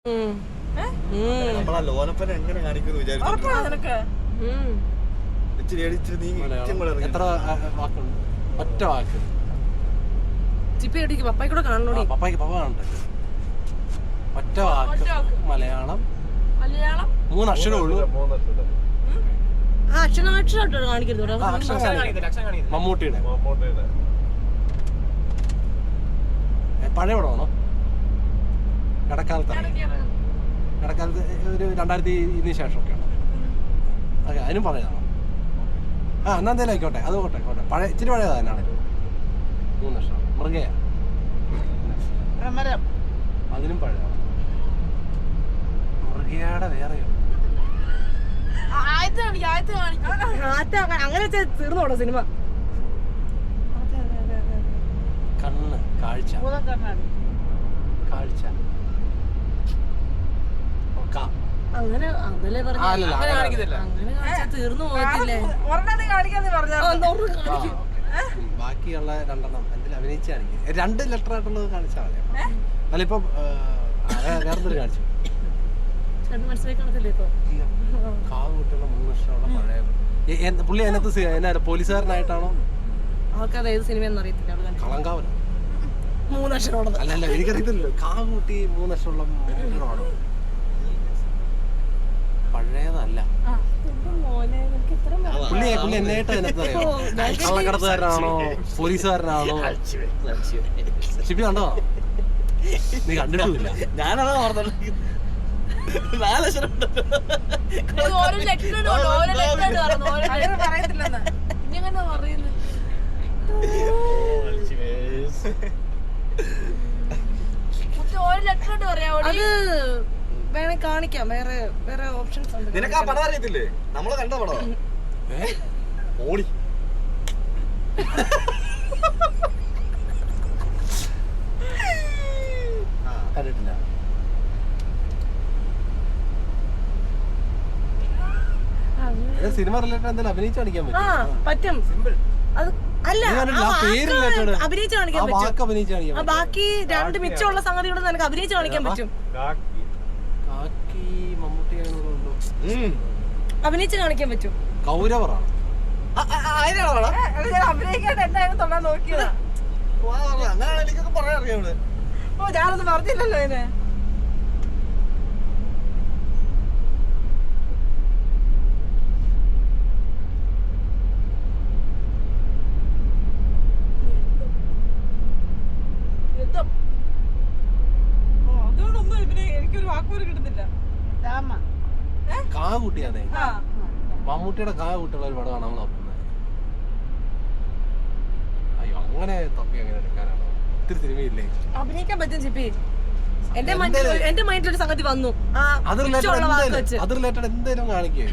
നമ്മളാ ലോനപ്പനെ എങ്ങനെ കാണിക്കുന്നു വിചാരിച്ചു. എത്ര വാക്കുണ്ട്? ഒറ്റ വാക്ക്. പപ്പായ്ക്കൂടെ കാണണോടി. പപ്പായ്ക്ക് പപ്പ കാണട്ടെ. ഒറ്റ വാക്ക് മലയാളം. 3 അക്ഷരമേ ഉള്ളൂ. അക്ഷരാക്ഷരം കാണിക്കരുത്. മമ്മൂട്ടിയുടെ പഴയ പടമാണോ? ഇടക്കാലത്ത് ഒരു 2000 ശേഷമൊക്കെയാണോ? അതെ, അതിനും പഴയതാണോ? എന്നാ എന്തായാലും ആയിക്കോട്ടെ, അത് കോട്ടെ പഴയ ഇച്ചിരി പഴയതാ തന്നെയാണ്. 3 വർഷം മൃഗയ അതിനും പഴയതാണ്. മൃഗയുടെ വേറെയോ അങ്ങനെ തീർന്നോളൂ സിനിമ. കണ്ണ് കാഴ്ച അങ്ങനെ അതല്ലേ തീർന്നു പോകത്തില്ലേ? ബാക്കിയുള്ള 2 എന്തെങ്കിലും അഭിനയിച്ച് കാണിക്കും. 2 ലെറ്റർ ആയിട്ടുള്ളത് കാണിച്ചാൽ മതി. അല്ല ഇപ്പൊ വേറെന്തൊരു കാണിച്ചു മനസ്സിലാക്കി കാണത്തില്ലേ ഇപ്പൊ? കാവുകുട്ടിയുള്ള 3 വർഷമുള്ള പഴയ പുള്ളി അതിനകത്ത് പോലീസുകാരനായിട്ടാണോ? ആൾക്കാർ ഏത് സിനിമയെന്ന് അറിയത്തില്ല. കളങ്കാവലോ? 3 വർഷമുള്ളത് അല്ല എനിക്കറിയത്തില്ലല്ലോ. കാവുകുട്ടി 3 വർഷമുള്ള ആണോ? പഴയതല്ല. പുള്ളി എന്നായിട്ട് അതിനകത്ത് അറിയാം. കള്ളക്കടത്തുകാരനാണോ പോലീസുകാരനാണോ? ഷിപ്പി കണ്ടോ? നീ കണ്ടിട്ടില്ല. ഞാനതാ ഓർത്തത്. 4 ലക്ഷം അത് വേണേ കാണിക്കാം. വേറെ ഓപ്ഷൻസ് ഉണ്ട്. നിനക്ക് ആ പടം അറിയത്തില്ലേ? നമ്മള് കണ്ട പടം ഓടി കണ്ടിട്ടില്ല. സിനിമ റിലേറ്റഡ് എന്തെങ്കിലും അഭിനയിച്ച് കാണിക്കാൻ പറ്റും. അത് അല്ല അഭിനയിച്ച് കാണിക്കാൻ പറ്റും. ബാക്കി 2 മിച്ചമുള്ള സംഗതികൾ നിനക്ക് അഭിനയിച്ച് കാണിക്കാൻ പറ്റും. അഭിനയിച്ച് കാണിക്കാൻ പറ്റും. കൗരവറാണ്. അങ്ങനെയാണ് എനിക്കൊക്കെ പറയാൻ അറിയാവുന്നത്. ഞാനൊന്നും പറഞ്ഞില്ലല്ലോ അതിനെ. അതുകൊണ്ടൊന്നും എനിക്കൊരു വാക്കുപോലും കിട്ടുന്നില്ല. കാകുട്ടിയാണേ. മമ്മൂട്ടിയുടെ കാകുട്ടിയുള്ള ഒരു പടമാണ് നമ്മൾ നോക്കുന്നത്. അയ്യോ, അങ്ങനെ തപ്പി അങ്ങനെ എടുക്കാനാണോ? ഒത്തിരി സിനിമയില്ലേ അഭിനയിക്കാൻ പറ്റും ചിപ്പി. എന്റെ മൈൻഡിൽ ഒരു സംഗതി വന്നു. അത് റിലേറ്റഡ് എന്തെങ്കിലും കാണിക്കേ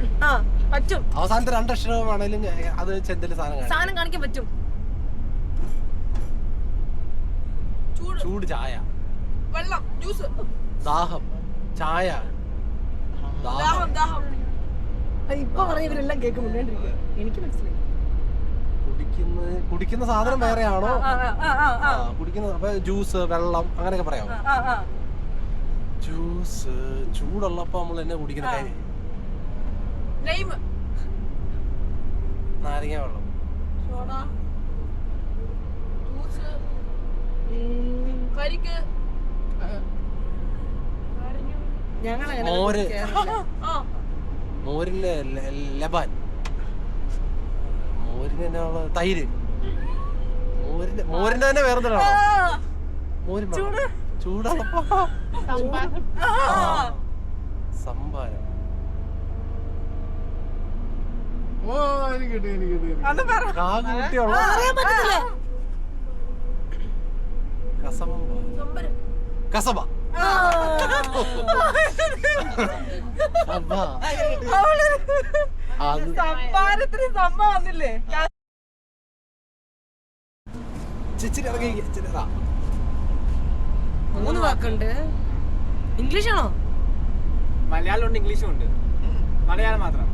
പറ്റും. അവസാനത്തെ 2 അക്ഷരമാണേലും അത് വെച്ച് എന്തെങ്കിലും സാധനം കാണിക്കാൻ പറ്റും. ചൂട് ചായ, വെള്ളം, ജ്യൂസ്, ദാഹം, ചായ, ഇപ്പൊ പറയുന്നവരെല്ലാം കേൾക്കുന്നുണ്ട്. എനിക്ക് മനസ്സിലായി. കുടിക്കുന്ന സാധനം വേറെയാണോ? കുടിക്കുന്ന ജ്യൂസ്, വെള്ളം അങ്ങനെയൊക്കെ പറയാമോ? ജ്യൂസ് ചൂടുള്ളപ്പോ നമ്മൾ എന്നെ കുടിക്കുന്ന കാര്യം നാരങ്ങ വെള്ളം, മോര്, മോരില് ലബാൻ, മോരിന് തന്നെ തൈര്, മോരിന്റെ തന്നെ വേറെന്താണോ? മോര് ചൂടുള്ളപ്പോ സംഭാരം. കാകുട്ടിയുള്ള കസബ. മൂന്ന് വാക്കുണ്ട്. ഇംഗ്ലീഷാണോ? മലയാളം ഉണ്ട്, ഇംഗ്ലീഷും ഉണ്ട്. മലയാളം മാത്രം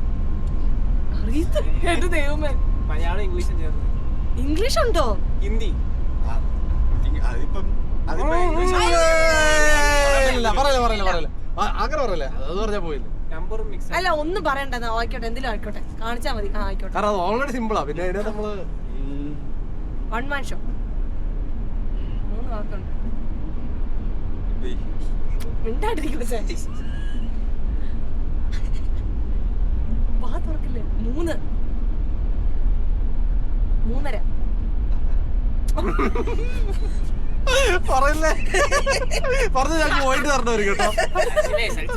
എന്റെ ദൈവമേ. മലയാളം ഇംഗ്ലീഷും ചേർന്ന്. ഇംഗ്ലീഷ് ഉണ്ടോ? ഹിന്ദി. അതിപ്പം അങ്ങനെ പറയല്ലേ, അത് പറഞ്ഞാൽ പോയില്ലേ. നമ്പറും മിക്സ്. അല്ല ഒന്നും പറയണ്ട, ആയിക്കോട്ടെ, എന്തെങ്കിലും ആയിക്കോട്ടെ, കാണിച്ചാ മതി. ആ ആയിക്കോട്ടെ. കാരണം അത് ഓൾറെഡി സിമ്പിളാ. പിന്നെ അതിനെ നമ്മള് വൺ മാൻ ഷോ. 3 വാക്കുണ്ട്. മിണ്ടാണ്ടിരിക്കും പക്ഷേ. വാ തുറക്കില്ലേ? 3 3:30. പറയില്ലേ, പറഞ്ഞ ഞങ്ങൾക്ക് പോയിട്ട് തരണവര് കേട്ടോ.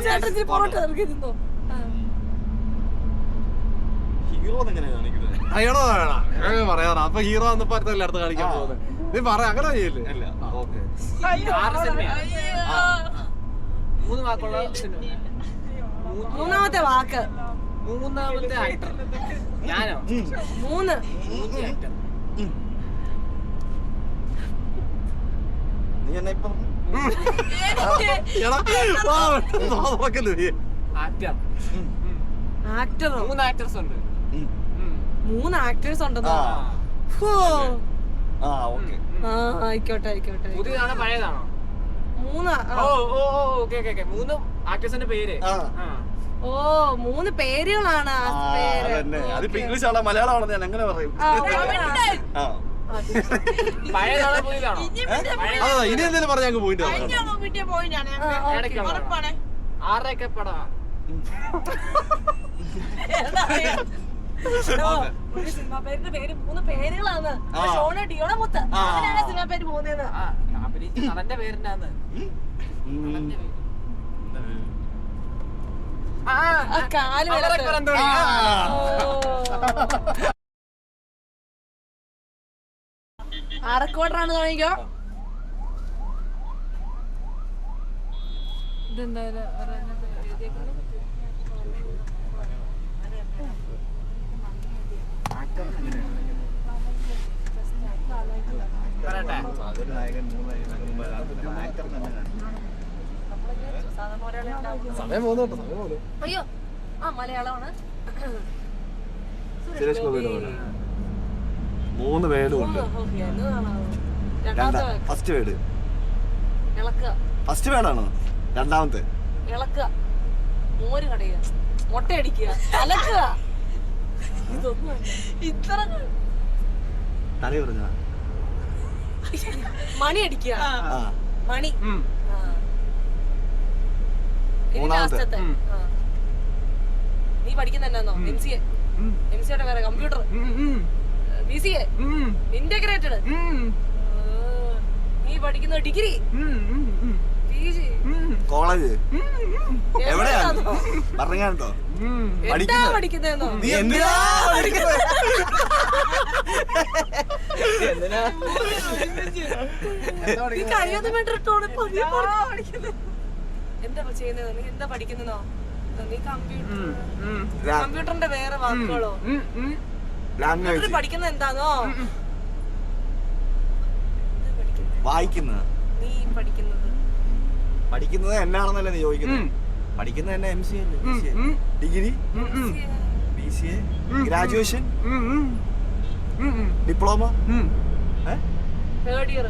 ചേട്ടൻ ഇച്ചിരി പൊറോട്ട ഇറക്കി തിന്നോ? ഹീറോ എങ്ങനെ കാണിക്കുന്നത്? അയ്യണോ വേണം പറയാറാ. അപ്പൊ ഹീറോ വന്നപ്പോ അടുത്ത് കാണിക്കാൻ പോകുന്നത്. നീ പറ, അങ്ങനെ ചെയ്യില്ലേ? അല്ല, ഓക്കെ. 6 സിനിമയാണ്. 3 വാക്കുള്ള സിനിമ. 3ാമത്തെ വാക്ക്. 3ാമത്തെ ആക്ടർ ഞാനോ? 3 ആക്ടർ. നീ എന്നെ ഇപ്പം ആക്ടർ. ആക്ടറോ? 3 ആക്ടേഴ്സ് ഉണ്ട്. 3 ആക്ടേഴ്സ് ഉണ്ടെന്നോ? ഹോ. ഓക്കെ. ആയിക്കോട്ടെ. പുതിയതാണോ പഴയതാണോ? 3. ഓ ഓക്കെ 3 ആക്ടേഴ്സിന്റെ പേര്. ഓ 3 പേരുകളാണ് ആ പേര്. അതിപ്പോ ഇംഗ്ലീഷ് ആണോ മലയാളമാണോ ഞാൻ എങ്ങനെ പറയും? പഴയതാണോ പുതിയതാണോ? ഇനി എന്തെങ്കിലും പറഞ്ഞ ഞങ്ങൾക്ക് പോയിന്റ് ആരുടെയൊക്കെ പടാ? സിനിമ പേരിന്റെ പേര് 3 പേരുകളാണ്. ഷോണ ഡിയോണ മുത്ത്. അങ്ങനെയാണ് സിനിമ പേര് പോകുന്നത്. നടന്റെ പേരിന്റെ കാല് അറക്കോട്ടറാണ് കാണിക്കോ. ഇതെന്തായാലും സമയം പോകുന്നുണ്ടോ? സമയം പോകുന്നു. അയ്യോ മലയാളമാണ്. സുരേഷ് ഗോപിയുടെ 3 വേർഡും ഉണ്ട്. ഫസ്റ്റ് വേർഡ് ഫസ്റ്റ് വേർഡാണോ? രണ്ടാമത്തെ ഇളക്കുക, മോര് കടയുക, മുട്ടയടിക്കുക, അലക്കുക. ഇതൊന്നും ഇത്ര തല പറഞ്ഞ മണി അടിക്കുക. മണി. മൂന്നാമത്തെ നീ പഠിക്കുന്ന എന്നാന്നോ? MCA വേറെ കമ്പ്യൂട്ടർ, BCA ഇന്റഗ്രേറ്റഡ്. നീ പഠിക്കുന്ന ഡിഗ്രി, PG, കോളേജ് എവിടെയാണ് പറഞ്ഞോ? എന്താ പഠിക്കുന്നതെന്നോ? നീ എന്തിനാ പഠിക്കുന്നത്? നീ കഴിയൊന്നും വേണ്ടിട്ടോണ് എന്താ ചെയ്യുന്നത്? നീ എന്താ പഠിക്കുന്നോ? നീ കമ്പ്യൂട്ടറിന്റെ വേറെ വാക്കുകളോ? ലാംഗ്വേജ് പഠിക്കുന്നത് എന്താണോ? വായിക്കുന്നത്. നീ പഠിക്കുന്നത് എന്നാണെന്നല്ലേ നീ ചോദിക്കുന്നത്? പഠിക്കുന്നത് തന്നെ MCA degree, BCA, graduation, diploma, third year,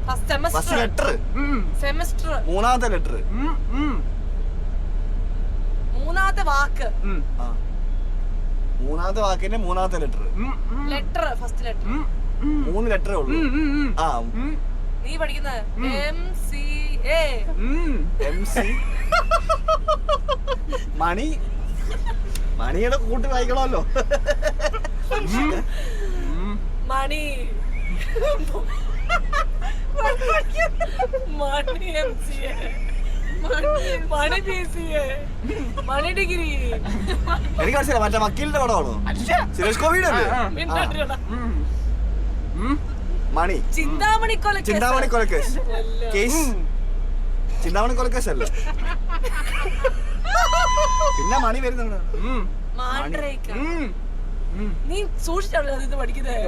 first letter, semester, മൂന്നാമത്തെ ലെറ്റർ, മൂന്നാമത്തെ വാക്ക്, മൂന്നാമത്തെ വാക്കിന്റെ മൂന്നാമത്തെ ലെറ്റർ, ഫസ്റ്റ് ലെറ്റർ, 3 ലെറ്ററേ ഉള്ളൂ. നീ പഠിക്കുന്നത് MCA, MC മണിയുടെ കൂട്ടി വായിക്കണമല്ലോ. മണി MCA, മണി BCA, മണി ഡിഗ്രി. എനിക്ക് മനസ്സിലായി, മറ്റേ വക്കീലിന്റെ പടമാണോ? സുരേഷ് ഗോപിയുടെ മണി. ചിന്താമണി കൊലക്കേസ് കേസ്. ചിന്താമണി കൊലക്കേസ് അല്ല, പിന്നെ മണി വരുന്നുണ്ട്. നീ സൂക്ഷിച്ചാണല്ലോ ഇത് പഠിക്കുന്നത്.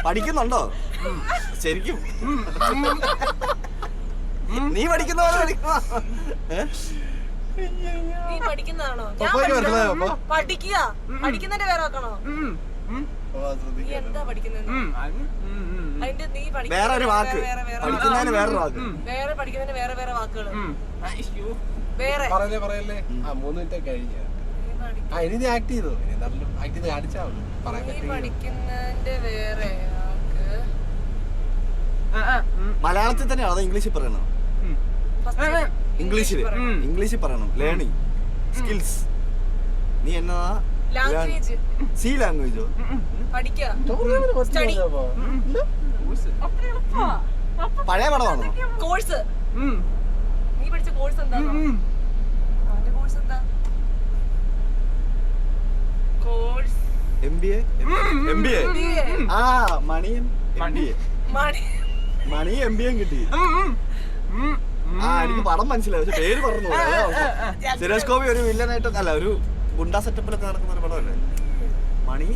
പഠിക്കുന്നുണ്ടോ ശരിക്കും? നീ പഠിക്കുന്ന പോലെ നീ പഠിക്കുന്നതാണോ? പഠിക്കുക, പഠിക്കുന്നതിന്റെ പേര് നോക്കണോ? നീ എന്താ പഠിക്കുന്നത്? അതിന്റെ നീ വേറെ ഒരു വാക്ക് പഠിക്കുന്നതിന് വേറൊരു വാക്ക് വേറെ പഠിക്കുന്നതിന് വേറെ വേറെ വാക്കുകൾ വേറെ പറയല്ലേ 3 മിനിറ്റ് കഴിഞ്ഞ ഇനി നീ ആക്ട് ചെയ്തോ ഇനി നല്ല ആക്ട് ചെയ്ത് കാണിച്ചാ മതി പറയാൻ നീ പറ്റില്ല പഠിക്കുന്നതിന്റെ വേറെ വാക്ക് മലയാളത്തിൽ തന്നെയാണോ അതോ ഇംഗ്ലീഷിൽ പറയണോ ഇംഗ്ലീഷിൽ പറയണം ലേണിംഗ് സ്കിൽസ് നീ എന്നതാ ലാംഗ്വേജ് സി ലാംഗ്വേജോ പഠിക്കുക പഴയ പടമാണോ കോഴ്സ് നീ പഠിച്ച കോഴ്സ് എന്താ അവന്റെ കോഴ്സ് എന്താ കോഴ്സ് MBA ആ മണിയും MBA കിട്ടി ആ എനിക്ക് പടം മനസ്സിലായി പക്ഷെ പേര് പറഞ്ഞു സുരേഷ് ഗോപി ഒരു വില്ലനായിട്ടൊക്കെ അല്ല ഒരു ഗുണ്ടാ സെറ്റപ്പിലൊക്കെ നടക്കുന്ന ഒരു പടമല്ലേ മണി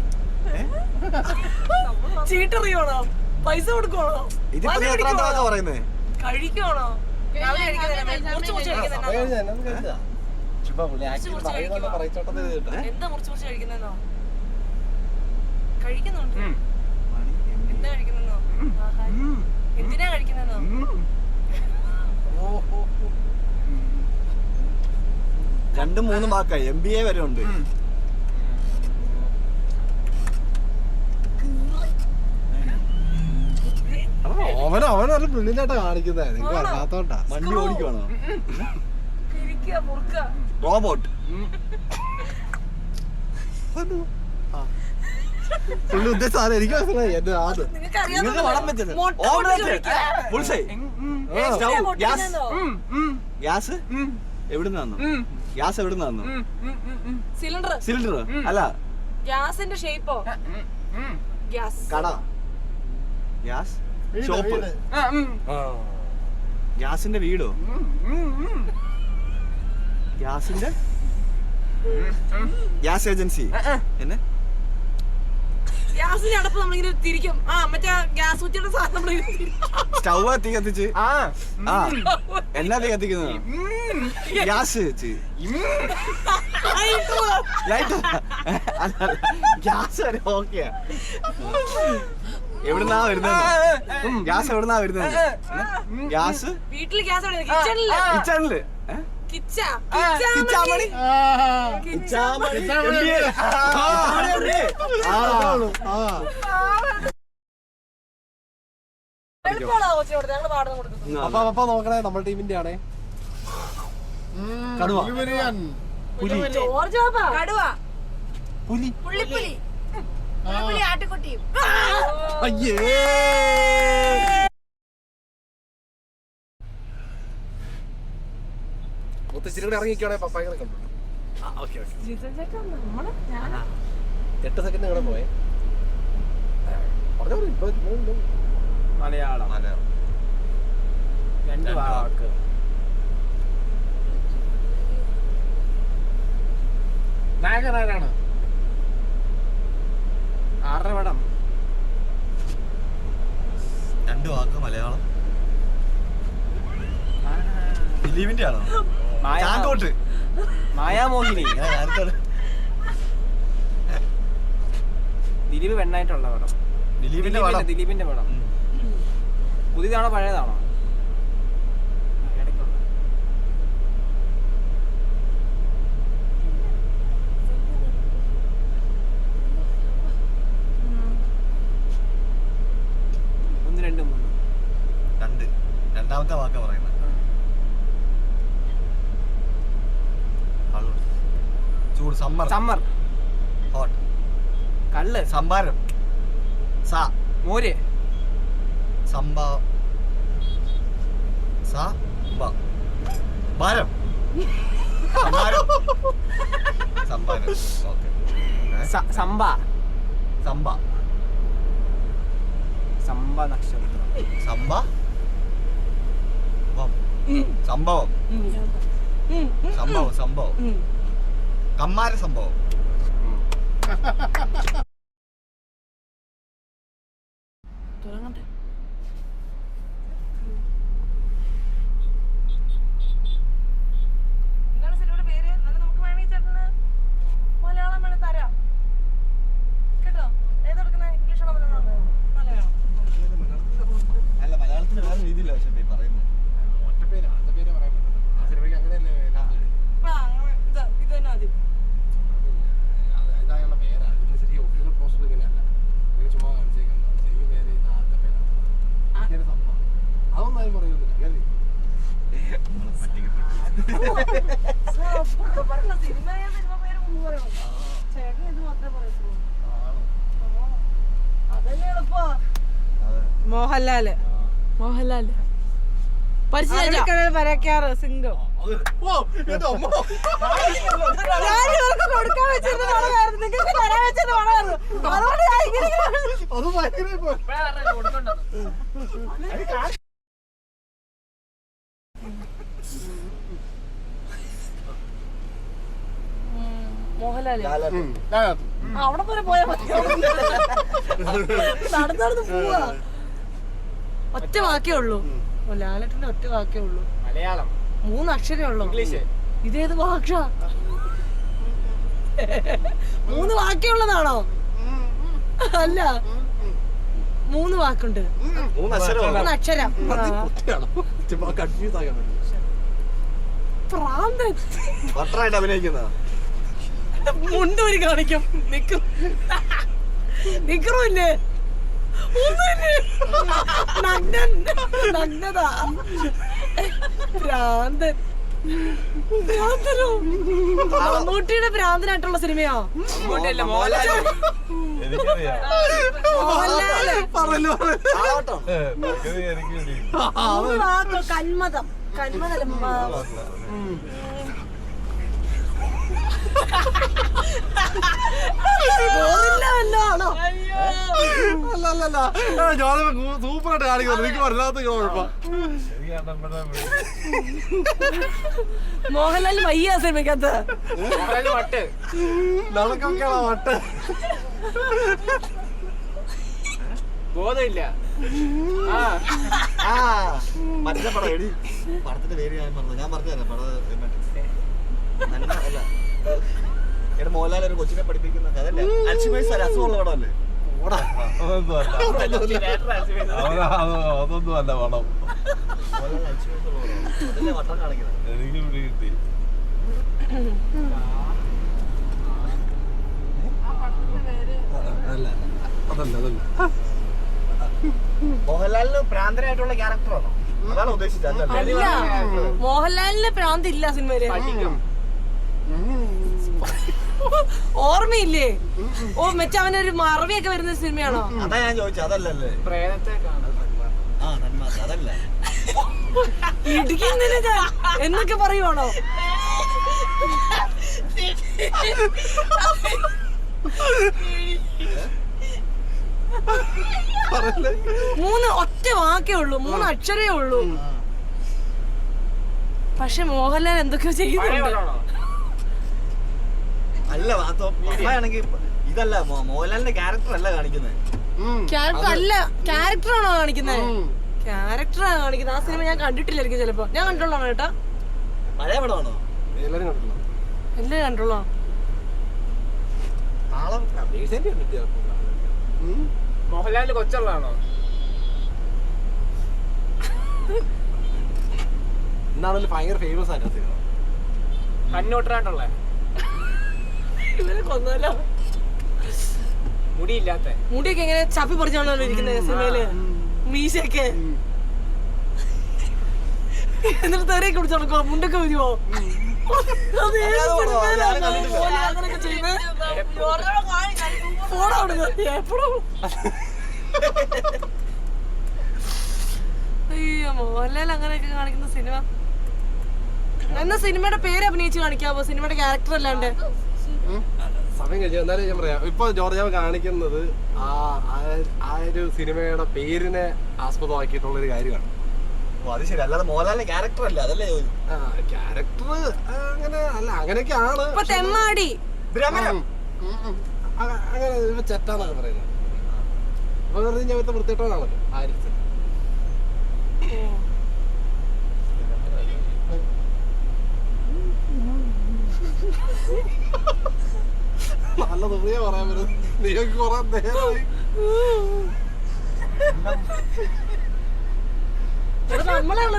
ചീട്ടറിയണോ പൈസ കൊടുക്കണോ ഇതിപ്പോ നീ എത്രാമത്തെ പറയുന്നേ കഴിക്കണോ എന്താ മുറിച്ച് മുറിച്ച് കഴിക്കുന്നോ കഴിക്കുന്നുണ്ട് എന്താ കഴിക്കുന്നോ എന്തിനാ കഴിക്കുന്നോ 2-3 വാക്കായി MBA വരെ ഉണ്ട് അവനല്ല ബ്രില്യൻ്റായിട്ടാ കാണിക്കുന്നത് നിങ്ങൾക്ക് അറിയാത്തോണ്ടാ വണ്ടി ഓടിക്കുവാണോ റോബോട്ട് പുള്ളി ഉദ്ദേശിച്ച എനിക്ക് മനസ്സിലായി എന്റെ ആദ്യ നിങ്ങൾക്ക് വളം വെച്ചത് ഗ്യാസ് എവിടുന്ന് തന്നു ഗ്യാസ് എവിടുന്ന് തന്നു സിലിണ്ടർ അല്ല ഗ്യാസിന്റെ ഷേപ്പോ ഗ്യാസ് കട ഗ്യാസ് ഷോപ്പ് ഗ്യാസിന്റെ വീടോ ഗ്യാസിന്റെ ഗ്യാസ് ഏജൻസി എന്നെ ഗ്യാസിന്റെ അടപ്പ് നമ്മളിങ്ങനെ തിരിക്കും മറ്റേ ഗ്യാസ് കുറ്റിയുടെ സാധനം സ്റ്റവ് തീ കത്തിച്ച് എന്നാ തീ കത്തിക്കുന്നത് ഗ്യാസ് വെച്ച് ലൈറ്റ് ഗ്യാസ് വരെ ഓക്കെയാ എവിടുന്നാ വരുന്നത് ഗ്യാസ് എവിടുന്നാ വരുന്നത് ഗ്യാസ് വീട്ടില് ഗ്യാസ് കിച്ചണില് അപ്പൊ നോക്കണേ നമ്മുടെ ടീമിന്റെ ആണേ കടുവ പുലി പുലി പുള്ളിപ്പുലി ആട്ടുകുട്ടിയും അയ്യേ മുത്തശ്ശേരി കൂടെ ഇറങ്ങിക്കോണേ പപ്പായങ്ങളെ കണ്ടു 8 സെക്കൻഡ് കൂടെ പോയേ മലയാളം 2 വാക്ക് നായകനാരാണ് 6 പടം 2 വാക്ക് മലയാളം ദിലീപിന്റെ ആണോ ചാങ്കോട്ട് മായാമോഹിനി ദിലീപ് പെണ്ണായിട്ടുള്ള പടം ദിലീപിന്റെ പടം പുതിയതാണോ പഴയതാണോ രണ്ടാമത്തെ വാക്ക പറയുന്നത് ചൂട് സമ്മർ ഹോട്ട് കള്ള് സംഭാരം മോര് ഭാരം സംഭാരം ഓക്കെ സംഭ നക്ഷത്രം സംഭവം കമ്മാര സംഭവം തുടങ്ങട്ടെ എന്താണ് സിനിമയുടെ പേര് അത് നമുക്ക് വേണമെങ്കിൽ ചേട്ടന് മലയാളം വേണേ തരാം കേട്ടോ ഏതെടുക്കുന്ന ഇംഗ്ലീഷാണോ മലയാളം അതൊന്നും ആരും പറയുന്നില്ല അല്ലേ? അപ്പൊക്കെ പറഞ്ഞ സിനിമ പേര് മൂന്ന് പറയണം. ചേട്ടൻ ഇത് മാത്രമേ പറയത്തുള്ളൂ. അതന്നെ എളുപ്പാ. മോഹൻലാല് വരയ്ക്കാറ് സിംഗം. ഞാൻ ഇവർക്ക് കൊടുക്കാൻ വെച്ചത് വളമായിരുന്നു, നിങ്ങൾക്ക് തരാൻ വെച്ചത് വളമായിരുന്നു. അതുകൊണ്ട് ഞാൻ ഇങ്ങനെ അത് ഭയങ്കര മോഹൻലാല് അവിടെ വരെ പോയാ മതി. നടന്നു പോവാ. ഒറ്റ വാക്കേ ഉള്ളൂ. ലാലേട്ടന്റെ ഒറ്റ വാക്കേ ഉള്ളൂ. മലയാളം, 3 അക്ഷരേ ഉള്ളൂ. ഇംഗ്ലീഷ്. ഇതേത് ഭാഷ? 3 വാക്കേ ഉള്ളതാണോ? അല്ല, 3 വാക്കുണ്ട്. 3 അക്ഷരം. കൺഫ്യൂസ് ആകാൻ വേണ്ടി പ്രാന്തൻ. പത്രായിട്ട് അഭിനയിക്കുന്ന മുണ്ടൂരി കാണിക്കും. നിക്കറുമില്ലേ? നഗ്നത. ഭ്രാന്തൻ. ഭ്രാന്തനോ? മമ്മൂട്ടിയുടെ ഭ്രാന്തനായിട്ടുള്ള സിനിമയോ? മമ്മൂട്ടിയല്ല, മോഹൻലാൽ. മോഹൻലാല്. കന്മതം. സൂപ്പറായിട്ട് കാണിക്കുന്നു. എനിക്ക് വല്ലാത്ത കുഴപ്പം. മോഹൻലാൽ വയ്യ സിനിമക്കകത്ത്. മോഹൻലാൽ വട്ട്. നടക്കൊക്കെയാണോ വട്ട്? ബോധമില്ല. മറ്റേ പടം എടി, പടത്തിന്റെ പേര് ഞാൻ പറഞ്ഞു. ഞാൻ പറഞ്ഞുതരാം പടം. അല്ല എടാ, മോഹൻലാൽ ഒരു കൊച്ചിനെ പഠിപ്പിക്കുന്ന അതല്ലേ? അൽഷിമേഴ്സ് അസുഖമുള്ള പടമല്ലേ? അതൊന്നും അല്ല പടം. അതല്ലേ വട്ടം കാണിക്കുന്നത്? എനിക്ക് ഇവിടെ കിട്ടി. മോഹൻലാലിന് പ്രാന്തനായിട്ടുള്ള ക്യാരക്ടറാണോ? അതാണ് ഉദ്ദേശിച്ചത്. അല്ല, മോഹൻലാലിന് പ്രാന്തില്ല സിനിമയില്. ഓർമ്മയില്ലേ? ഓ, മറ്റേ അവനൊരു മറവിയൊക്കെ വരുന്ന സിനിമയാണോ? അതാ ഞാൻ ചോദിച്ചത്. അതല്ലല്ലേ? പ്രേതത്തെ കാണാൻ. അതല്ല. ഇടിക്കുന്നില്ല ഞാൻ എന്നൊക്കെ പറയുവാണോ? മൂന്ന് ഒറ്റ വാക്കേ ഉള്ളൂ, 3 അക്ഷരേ ഉള്ളൂ. പക്ഷെ മോഹൻലാൽ എന്തൊക്കെയോ ചെയ്യുന്നുണ്ട്. അല്ല, ആണെങ്കിൽ ഇതല്ല മോഹൻലാലിന്റെ ക്യാരക്ടർ അല്ല കാണിക്കുന്നത്. ക്യാരക്ടർ അല്ല, ക്യാരക്ടറാണോ കാണിക്കുന്നത്? ക്യാരക്ടറാണ് കാണിക്കുന്നത്. ആ സിനിമ ഞാൻ കണ്ടിട്ടില്ലായിരിക്കും ചിലപ്പോ. ഞാൻ കണ്ടോളാം കേട്ടാ. പഴയ പടമാണോ? എല്ലാരും കണ്ടിട്ടുണ്ടോ? എല്ലാം കണ്ടോളാം. മോഹൻലാൽ കൊച്ചുള്ളതാണോ? എന്നാണല്ലോ ഭയങ്കര ഫേമസ് ആയിട്ട് കണ്ണൂട്ടറാണ്ടുള്ള ഇവരെ കൊന്നാലോ? മുടിയില്ലാത്ത. മുടിയൊക്കെ എങ്ങനെ ചപ്പി പറിച്ചാണോ ഇരിക്കുന്നത് സിനിമയില്? മീശയൊക്കെ എന്നിട്ട് തെരയെ കുടിച്ചു നടക്കുവോ? മുണ്ടൊക്കെ വരുവോ? അയ്യോ, മോഹൻലാൽ അങ്ങനെയൊക്കെ കാണിക്കുന്ന സിനിമ. എന്നാ സിനിമയുടെ പേര് അഭിനയിച്ച് കാണിക്കാവോ? സിനിമയുടെ ക്യാരക്ടർ അല്ലാണ്ട്. സമയം കഴിച്ചു. എന്നാലും ഞാൻ പറയാം, ഇപ്പൊ ജോർജാവ് കാണിക്കുന്നത് ആ ഒരു സിനിമയുടെ പേരിനെ ആസ്പദമാക്കിയിട്ടുള്ള ഒരു കാര്യമാണ്. അത് ശരി. അല്ലാതെ മോഹൻലാലിന്റെ ക്യാരക്ടർ അല്ല, അതല്ലേ ക്യാരക്ടർ അങ്ങനെ അല്ല, അങ്ങനെയൊക്കെയാണ്. ഇപ്പൊ തെമ്മാടി അങ്ങനെ ഇപ്പൊ ചെറ്റാന്നൊക്കെ പറയുന്നത്. അപ്പൊ വെറുതെ ഞാൻ വൃത്തിയിട്ടോണാണല്ലോ ആരിച്ച്. നല്ല തുണിയാ പറയാൻ പറ്റും. നീക്ക് കൊറേ നേരമായി.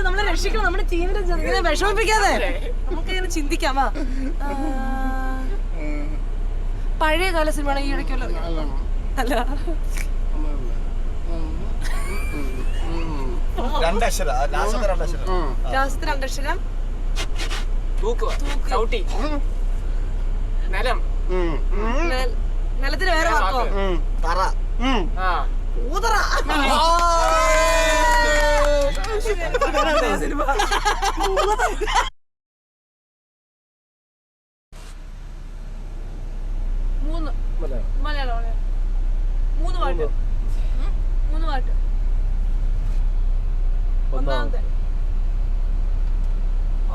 നമ്മളെ രക്ഷിക്കണം. നമ്മുടെ ജീവിതം ഇങ്ങനെ വിഷമിപ്പിക്കാതെ നമുക്ക് ഇങ്ങനെ ചിന്തിക്കാം. വാ, പഴയ കാല സിനിമയാണ് ഈ ഇടയ്ക്കല്ലോ. അല്ല, രണ്ടക്ഷരം ലാസ്റ്റത്തെ രണ്ടക്ഷരം ലാസ്റ്റത്തെ രണ്ടക്ഷരം. തൂക്കുക, ചവിട്ടി, നിലം, നിലത്തിന് വേറെ വാക്കോ? തറ. ആ ഊതറ. മൂന്ന് മലയാളം. 3 പാട്ട്. 3 പാട്ട്.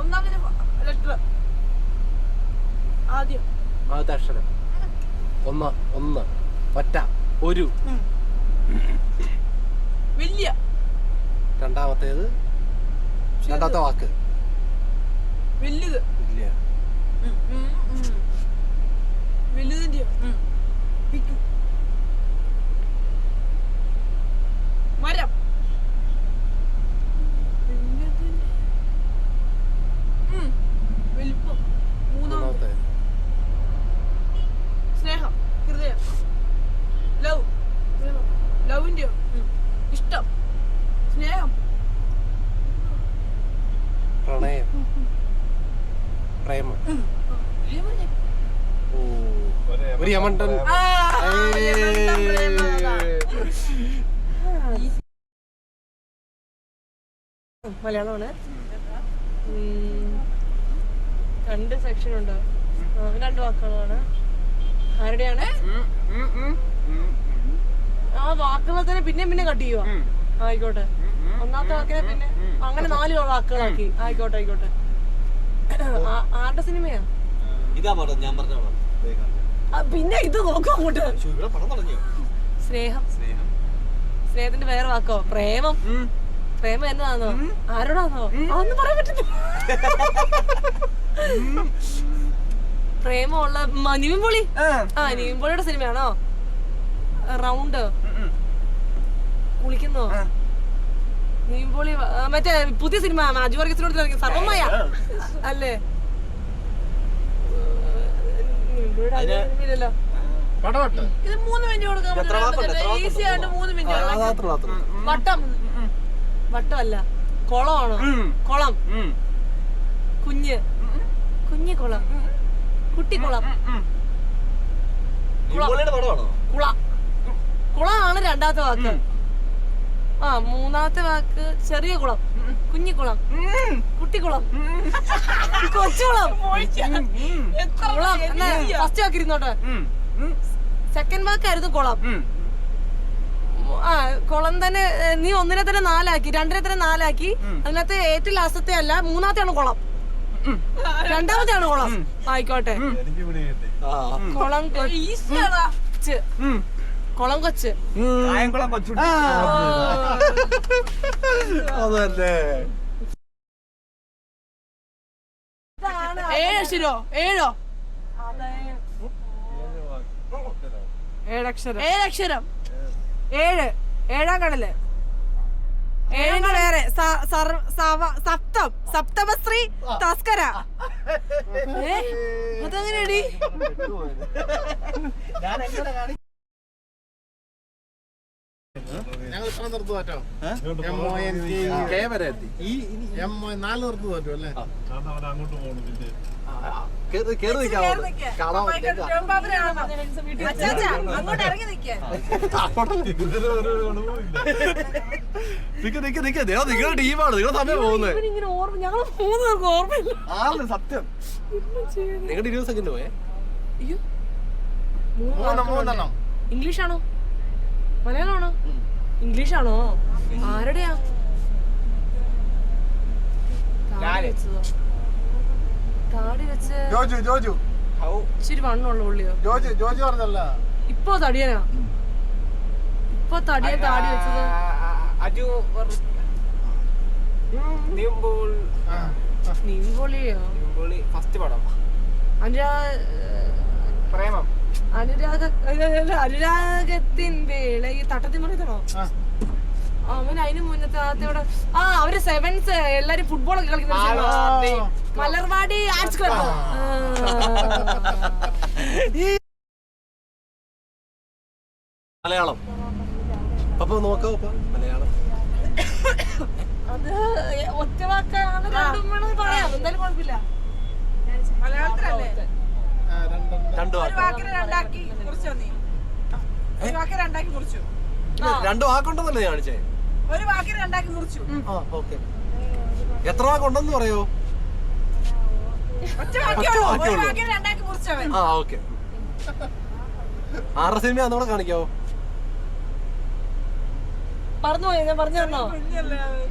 ഒന്നാമത്തെ ലെറ്റർ. ആദ്യം ആദ്യത്തെ അക്ഷരം. ഒന്ന്. ഒറ്റ. ഒരു. വലിയ. രണ്ടാമത്തേത്. രണ്ടാമത്തെ വാക്ക്. വലുത്. ഇല്ല. വലുതിന്റെ മരം. വലിപ്പം. മൂന്നാമത്തെ സ്നേഹം. ഹൃദയം. ലവ്. ലവിന്റെ ഇഷ്ടം. സ്നേഹം. പ്രണയം. പ്രേമം. ഒരു യമണ്ടൻ. മലയാളമാണ്. 2 സെക്ഷൻ ഉണ്ട്. 2 വാക്കുകളാണ്. ആരുടെയാണ് ആ വാക്കുകൾ തന്നെ പിന്നെ കട്ട് ചെയ്യുക? ആയിക്കോട്ടെ. ഒന്നാമത്തെ വാക്കിനെ പിന്നെ അങ്ങനെ 4 വാക്കുകളാക്കി. ആയിക്കോട്ടെ. ആരുടെ സിനിമയാ? ഇതാ പടം ഞാൻ പറഞ്ഞ പടം. പിന്നെ ഇത് നോക്കാം അങ്ങോട്ട്. പടം പറഞ്ഞു. സ്നേഹം. സ്നേഹത്തിന്റെ വേറെ വാക്കോ? പ്രേമം. പ്രേമം എന്നതാണോ? ആരോടാണോ? അതൊന്നും പറയാൻ പറ്റില്ല. പ്രേമമുള്ള നിവിൻപോളി. നിവിൻപോളിയുടെ സിനിമയാണോ? റൗണ്ട്. കുളിക്കുന്നോ? നിവിൻപോളി മറ്റേ പുതിയ സിനിമ അജു വർഗീസിനോട് സർവമായ അല്ലേ? ഇത് 3 മിനിറ്റ് കൊടുക്കാൻ പറ്റില്ല. ഈസി ആയിട്ട് 3 മിനിറ്റ്. വട്ടം. വട്ടമല്ല, കുളമാണോ? കുളം. കുഞ്ഞ് കുളം. കുട്ടിക്കുളം. കുളമാണ് രണ്ടാമത്തെ വാക്ക്. മൂന്നാമത്തെ വാക്ക് ചെറിയ കുളം. കുഞ്ഞിക്കുളം. കുട്ടിക്കുളം. കൊച്ചുകുളം. കുളം. ഫസ്റ്റ് വാക്ക് ഇരുന്നോട്ടെ. സെക്കൻഡ് വാക്കായിരുന്നു കുളം. കുളം തന്നെ. നീ ഒന്നിനെ തന്നെ 4 ആക്കി, 2നെ തന്നെ 4 ആക്കി. അതിനകത്ത് ഏറ്റവും ലാസ്റ്റത്തെ അല്ല, മൂന്നാമത്തെയാണ് കുളം. രണ്ടാമത്തെയാണ് കുളം. ആയിക്കോട്ടെ. കുളം കൊച്ച്. കുളം കൊച്ച്. കായംകുളം കൊച്ചു. അതല്ലേ 7 അക്ഷരോ? 7 അക്ഷരം. 7. 7-ാം കടല്. 7 വേറെ. സപ്തം. സപ്തമശ്രീ തസ്കര. അതെങ്ങനെയാടി? ഞങ്ങൾ ഇത്ര നിർത്തുക കേട്ടോ. നാല് നിർത്തുക പറ്റും അല്ലേ? അങ്ങോട്ട് പോകണം പിന്നെ അങ്ങോട്ട് ഇറങ്ങി നിൽക്കുക. നിങ്ങളുടെ ടീമാണ്. നിങ്ങളുടെ സമയം പോകുന്നത്. ഞങ്ങൾ 3 പേർക്ക് ഓർമ്മയില്ല. സത്യം. നിങ്ങളുടെ 20 സെക്കൻഡ് പോയേ. അയ്യോ, 3 ഇംഗ്ലീഷാണോ മലയാളമാണോ? ഇംഗ്ലീഷാണോ? ആരുടെയാ? താടി വെച്ച് ജോജു ഇച്ചിരി വണ്ണുള്ള പുള്ളിയോ? ജോജു പറഞ്ഞല്ല. ഇപ്പൊ തടിയനാ? ഇപ്പൊ തടിയൻ താടി വെച്ചത്? അജു നിവിൻപോളിയോ? ഫസ്റ്റ് പടം പ്രേമം. അനുരാഗത്തിൻ വേള. ഈ തട്ടത്തിൽ പറയുന്നോ അവൻ? അതിന് മുന്നത്തെ ആദ്യത്തെ അവര് 7th എല്ലാരും ഫുട്ബോളൊക്കെ കളിക്കുന്ന മലർവാടി ആർട്സ് ക്ലബ്. മലയാളം. അപ്പൊ നോക്കാം. മലയാളം പറയാം, എന്തായാലും കുഴപ്പമില്ല. മലയാളത്തിലല്ലേ? രണ്ടു ഒരു വാക്ക് വാക്കിന് രണ്ടാക്കി കുറിച്ചോ നീ? ഒരു വാക്കിന് രണ്ടാക്കി കുറിച്ചു. രണ്ടു വാക്കുണ്ടെന്നല്ലേ ഞാൻ കാണിച്ചേ? ഒരു വാക്കിന് രണ്ടാക്കി മുറിച്ചു. ആ ഓക്കെ. എത്ര വാക്കുണ്ടെന്ന് പറയോ? ഒറ്റ വാക്യമുള്ളൂ. ഒരു വാക്യമുള്ളൂ. വാക്കിന് രണ്ടാക്കി മുറിച്ചവൻ. ആ ഓക്കെ. ആറ് സിനിമ അന്നോടെ കാണിക്കാവോ? മറന്നുപോയി, ഞാൻ പറഞ്ഞു തരണോ? കുഞ്ഞല്ലേ അത്?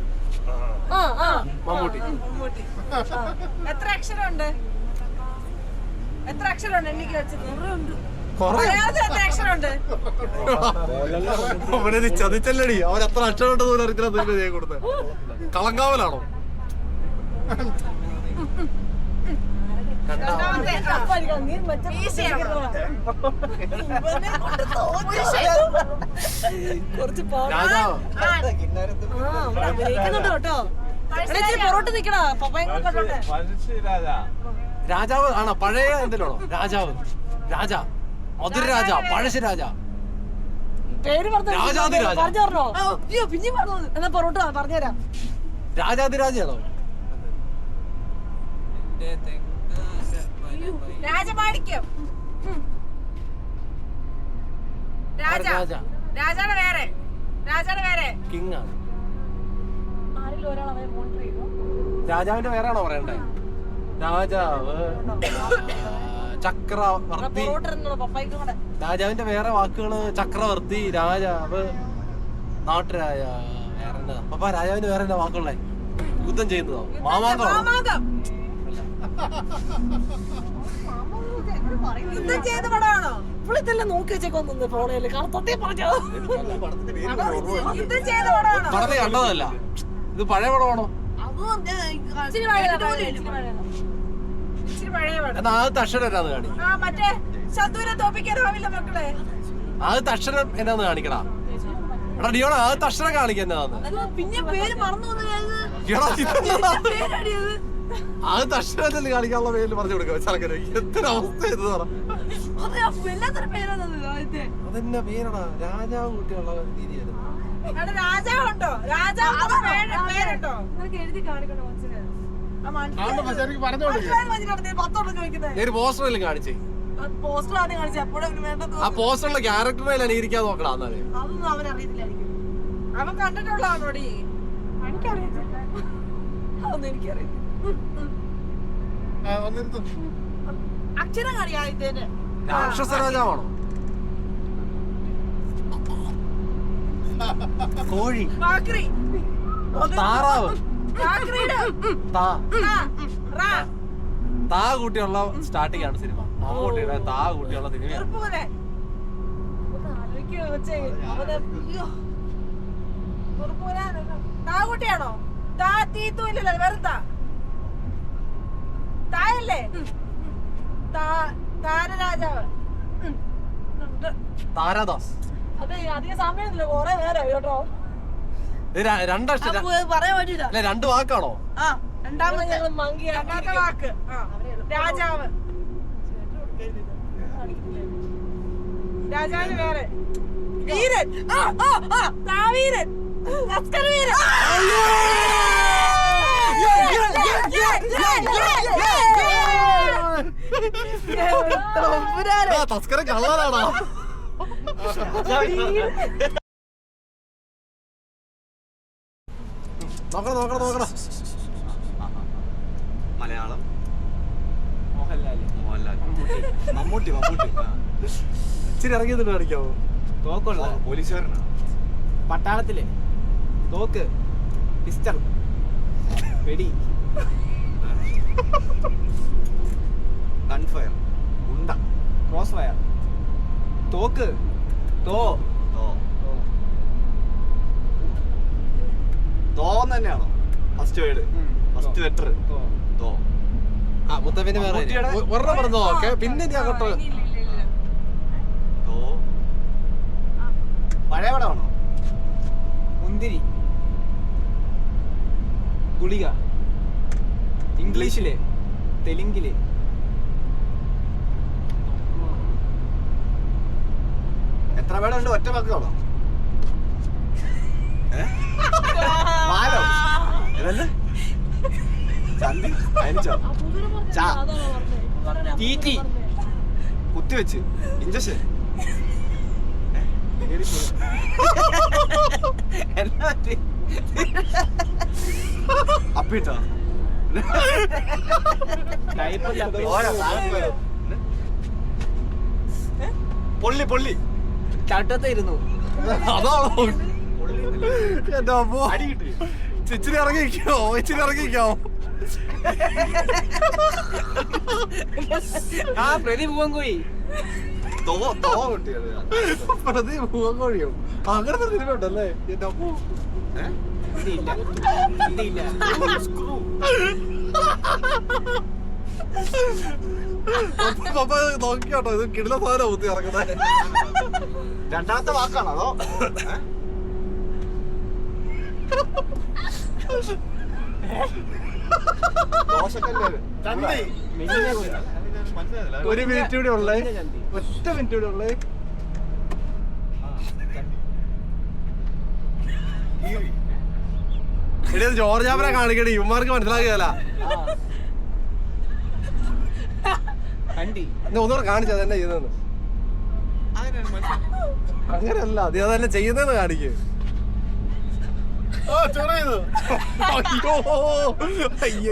മമ്മൂട്ടി. മമ്മൂട്ടി. എത്ര അക്ഷരമുണ്ട്? എത്ര അക്ഷരമുണ്ട് എണ്ണിക്ക് വെച്ചത്? കൊറേ മലയാളത്തിൽ എത്ര അക്ഷരമുണ്ട്? അവനെ നീ ചതിച്ചല്ലടി. അവൻ എത്ര അക്ഷരമുണ്ട് പോലും അറിയത്തില്ല കൊടുത്തത്. കളങ്കാവലാണോ? രണ്ടാമത്തെ നീ മറ്റേ ഈസിയാണ്. കുറച്ച് പാടാ. രാജാവ്. അവിടെ അഭിനയിക്കുന്നുണ്ട് കേട്ടോ. പൊറോട്ട് നിക്കടാ, പപ്പായും കൂടെ കണ്ടോട്ടെ. രാജാവ് ആണോ? പഴയ എന്തിനാണോ? രാജാവ്, രാജ, മധുരരാജ, പഴശ്ശിരാജ, പേര് രാജാധിരാജ. പറഞ്ഞു തരണോ? അയ്യോ പിന്നെയും പറഞ്ഞു. എന്നാ പൊറോട്ട് പറഞ്ഞുതരാം. രാജാധിരാജയാണോ? രാജമാണിക്യം. രാജ. രാജ. രാജാടെ വേറെ. രാജാടെ വേറെ. കിങ് ആണ്. ആരെങ്കിലും ഒരാൾ അവരെ മോണിറ്റർ ചെയ്തോ? രാജാവിന്റെ പേരാണോ പറയണ്ടേ? രാജാവ്, ചക്രവർത്തി. പൊറോട്ട് ഇരുന്നോ പപ്പായ്ക്കും കൂടെ. രാജാവിന്റെ വേറെ വാക്കുകള് ചക്രവർത്തി, രാജാവ്, നാട്ടുരാജ. വേറെ എന്താ പപ്പ? രാജാവിന്റെ വേറെ എന്താ വാക്കുകളെ? യുദ്ധം ചെയ്യുന്നതോ? മാമാങ്കമാണോ? മാമാങ്കം. യുദ്ധം ചെയ്ത പടമാണോ? ഇവിളിതെല്ലാം നോക്കി വെച്ചേക്കൊന്നു ഫോണില്. കാരണം തൊട്ടേ പറഞ്ഞോ. യുദ്ധം ചെയ്ത പടമാണോ? പടത്തെ കണ്ടതല്ല. ഇത് പഴയ പടമാണോ? ഇച്ചിരി പഴയ പടം. എന്നാ ആദ്യത്തെ അക്ഷരം എന്നാന്ന് കാണി. ആ മറ്റേ ശത്രുവിനെ തോപ്പിക്കാനാവില്ല മക്കളെ. ആദ്യത്തെ അക്ഷരം എന്നാന്ന് കാണിക്കടാ. എടാ ഡിയോണ ആദ്യത്തെ അക്ഷരം കാണിക്ക എന്നാന്ന്. പിന്നെ പേര് മറന്നു എടാ ആദ്യത്തെ അക്ഷരത്തിൽ കാണിക്കാനുള്ള പേരിൽ പറഞ്ഞു കൊടുക്കുക. ചലക്കര എന്തൊരു അവസ്ഥ ഇത് പറ. വല്ലാത്തൊരു പേരാണത് ആദ്യത്തെ. അതെന്നാ പേരടാ? രാജാവ് കുട്ടിയുള്ള രീതിയായിരുന്നു. രാജാവുണ്ടോ? രാജാവ് പേരുണ്ടോ? എഴുതി കാണിക്കണോ? മനസ്സിലായോ? എനിക്ക് പറഞ്ഞു കൊടുക്കുക. പത്തോളം ചോദിക്കുന്നത്. ഒരു പോസ്റ്ററിലും കാണിച്ചേ. പോസ്റ്റർ ആദ്യം കാണിച്ചു. അപ്പോഴും വേണ്ടത് ആ പോസ്റ്ററിലെ ക്യാരക്ടറിനെ അനുകരിക്കാൻ നോക്കടാ. എന്നാലേ അതൊന്നും അവനറിയത്തില്ലായിരിക്കും. അവൻ കണ്ടിട്ടുള്ളതാണോടി? എനിക്കറിയത്തില്ല. അതൊന്നും എനിക്കറിയത്തില്ല. വന്നിരുന്നു. അക്ഷരം കാണിയാ ആദ്യത്തേന്. രാക്ഷസ രാജാവാണോ? കോഴി, ബാക്രി. താറാവ്, ബാക്രിയുടെ താ റാ. താ കൂട്ടിയുള്ള സ്റ്റാർട്ടിംഗ് ആണ് സിനിമ. മമ്മൂട്ടിയുടെ താ കൂട്ടിയുള്ള സിനിമയാണ്. ചെറുപ്പൂനെ. ആലോചിക്കോ വെച്ചേ അവനെ. അയ്യോ ചെറുപ്പൂനെ. താകുട്ടിയാണോ? താ തീത്തൂല്ലല്ലോ വെറുതാ. തായല്ലേ? താരരാജാവ്. താരാദാസ്. അതെ അധികം സമയമില്ല, കൊറേ നേരം കേട്ടോ. രണ്ടക്ഷരം പറയാൻ പറ്റില്ല. അല്ലെ? രണ്ട് വാക്കാണോ? ആ രണ്ടാമത്തെ മങ്കിയ രണ്ടാമത്തെ വാക്ക്. രാജാവ്. രാജാവിന് വേറെ. വീരൻ. താവീരൻ. തസ്കരവീരൻ. തസ്കര കള്ളനാണോ? നോക്കണം നോക്കണം നോക്കണം. മലയാളം. മോഹൻലാൽ. മമ്മൂട്ടി. ഇച്ചിരി ഇറങ്ങിയതിട്ട് കാണിക്കാവോ? തോക്കുള്ള പോലീസുകാരനാണ്. പട്ടാളത്തില് തോക്ക്, പിസ്റ്റൾ, വെടി, ഗൺഫയർ. ഉണ്ട. ക്രോസ് ഫയർ, തോക്ക്, തോന്ന് തന്നെയാണോ ഫസ്റ്റ് വേർഡ്? ഫസ്റ്റ് ലെറ്റർ തോ. ആ മുത്തപ്പന്റെ വേറെ ഒരെണ്ണം പറഞ്ഞോ. ഓക്കെ പിന്നെ നീ അങ്ങോട്ട് തോ. പഴയ പടമാണോ? മുന്തിരി, ഗുളിക, ഇംഗ്ലീഷില്, തെലുങ്കില്, എത്ര വേർഡുണ്ട്? ഒറ്റ വാക്കാണോ? പാലോ? കുത്തിവെച്ചോ? ചാ. തീറ്റി. കുത്തിവെച്ച് ഇഞ്ചക്ഷൻ. അപ്പിട്ടോ പൊള്ളി പൊള്ളി ചട്ടത്തായിരുന്നു. അതാണോ എന്റെ അമ്മോ. അടി കിട്ടി. ഇച്ചിരി ഇറങ്ങിക്കാവോ? ആ പ്രതി പൂവൻ പോയി. പ്രതി പൂവങ്കോഴിയോ? അങ്ങനത്തെ സിനിമ ഉണ്ടല്ലേ എന്റെ അമ്മോ. ഇല്ല. പപ്പ നോക്കിയോട്ടോ, ഇത് കിടില സാധനം ഊത്തി ഇറങ്ങുന്നത്. രണ്ടാമത്തെ വാക്കാണോ അതോ ഒരു മിനിറ്റ് കൂടെ ഉള്ളേ, ഒറ്റ മിനിറ്റ് കൂടെ ഉള്ളേ. എടീ ജോർജാപ്പനെ കാണിക്കണേ, ഇവന്മാർക്ക് മനസ്സിലാക്കിയല്ല. കണ്ടി ഒന്നുകൂടെ കാണിച്ചു അതെന്നെ ചെയ്തെന്ന്. അങ്ങനെയല്ല, അത് അതന്നെ ചെയ്യുന്നതെന്ന് കാണിക്ക്. അയ്യോ അയ്യോ.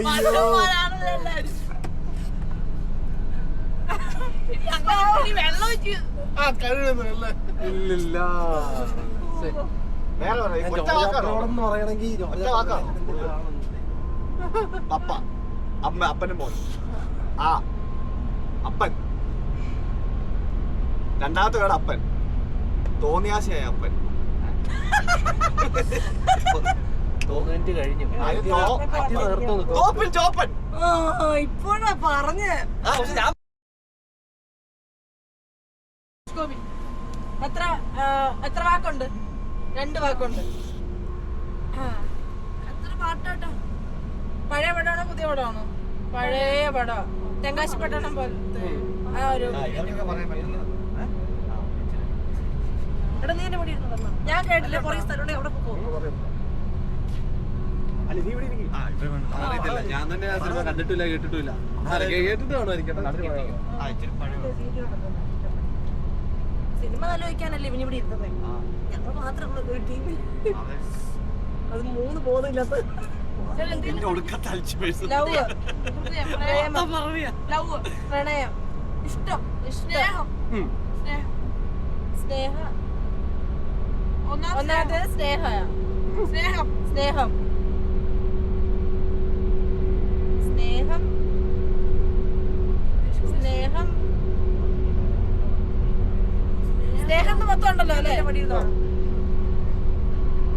ഇല്ലില്ല. ജോർജാപ്പനോടെന്ന് പറയണെങ്കി പപ്പ അമ്മ അപ്പന്റെ മോൻ. ആ അപ്പൻ. രണ്ടാമത്തെ പേര് അപ്പൻ. തോന്നിയാശയായ അപ്പൻ. കഴിഞ്ഞു. തോപ്പൻ ചോപ്പൻ. ഇപ്പോഴാ പറഞ്ഞ്. എത്ര വാക്കുണ്ട്? 2 വാക്കുണ്ട്. എത്ര പാട്ടാട്ടോ? പഴയ പടമാണോ പുതിയ പടമാണോ? പഴയ പടം. തെങ്കാശി പട്ടണം പോലത്തെ ആ ഒരു. എടാ നീ എന്റെ മുടി ഇരുന്നോ? ഞാൻ കേട്ടില്ല. പുറകെ സ്ഥലം എവിടെ പോകും? ഞാൻ തന്നെ ആ സിനിമ കണ്ടിട്ടില്ല, കേട്ടിട്ടില്ല. കേട്ടിട്ട് കാണോ എനിക്കട്ടെ. സിനിമ ആലോചിക്കാനല്ലേ ഇവന് ഇവിടെ ഇരുന്നത്. ഞങ്ങൾ മാത്രമുള്ള ഒരു ടീമിൽ അത് 3 ബോധമില്ലാത്ത പ്രണയം, ഇഷ്ടം, സ്നേഹം. ഒന്നാമത്തെ സ്നേഹം. സ്നേഹം സ്നേഹം മൊത്തം ഉണ്ടല്ലോ അല്ലേ?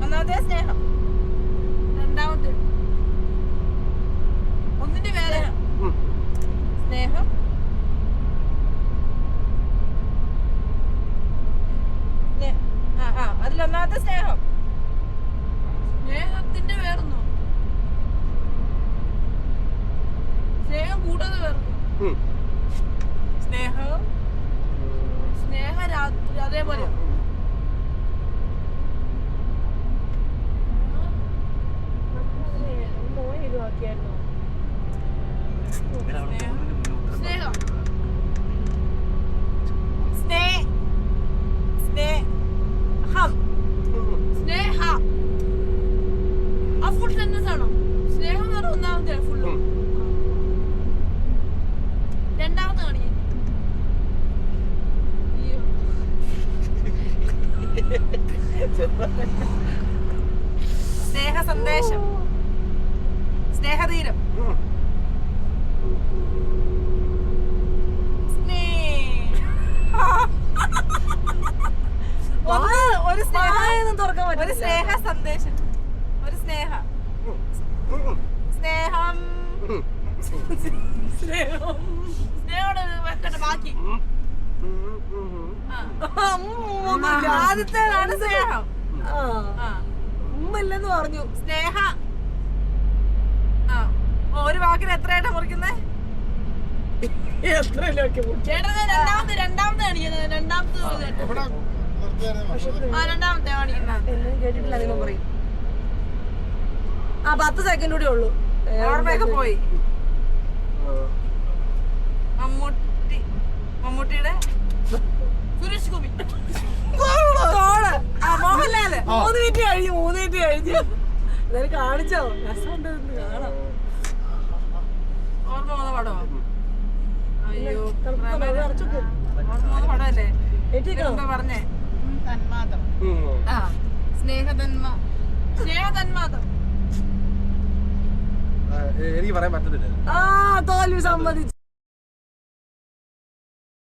ഒന്നാമത്തെ സ്നേഹം. രണ്ടാമത്തെ ഒന്നിന്റെ പേര് സ്നേഹം. അതിലൊന്നാമത്തെ സ്നേഹം. സ്നേഹത്തിന്റെ പേരൊന്നോ? സ്നേഹം കൂടാതെ പേർക്കും സ്നേഹം. സ്നേഹരാത്രി അതേപോലെ. സ്നേഹം. സ്നേഹം ആ ഫുൾ സെന്റൻസ് ആണോ? സ്നേഹം എന്ന് പറഞ്ഞാൽ ഒന്നാമത്തെ ഫുള്ളും. രണ്ടാമത്തെ കാണിക്കും. സ്നേഹ സന്ദേശം. സ്നേഹതീരം. ഒരു സ്നേഹ സന്ദേശം. ഒരു സ്നേഹം. സ്നേഹോട് വെക്കട്ടെ ബാക്കി. ആദ്യത്തേതാണ് സ്നേഹം. ഉമ്മല്ലെന്ന് പറഞ്ഞു. സ്നേഹ. ഒരു വാക്കിന് എത്രയായിട്ടാ മുറിക്കുന്നേ? ചേട്ടാ രണ്ടാമത്തെ കാണിക്കുന്നത്. രണ്ടാമത്തെ കാണിക്കുന്ന കേട്ടിട്ടില്ല. അതിനും പറയും. 10 സെക്കൻഡ് കൂടെ ഉള്ളൂ. ഓർമ്മയൊക്കെ പോയി. മമ്മൂട്ടിയുടെ സുരേഷ് ഗോപി കോള്. മോഹൻലാല് 3 മിനിറ്റ് കഴിഞ്ഞു എന്തായാലും കാണിച്ചോ രസമുണ്ട് കാണാം. ഓർമ്മ പോകുന്ന പടമോ? അയ്യോ ഓർമ്മ പോകുന്ന പടമല്ലേ മുമ്പേ പറഞ്ഞേ? ആ സ്നേഹതന്മാതം. എനിക്ക് പറയാൻ പറ്റത്തില്ല. തോൽവി സമ്മതിച്ചു.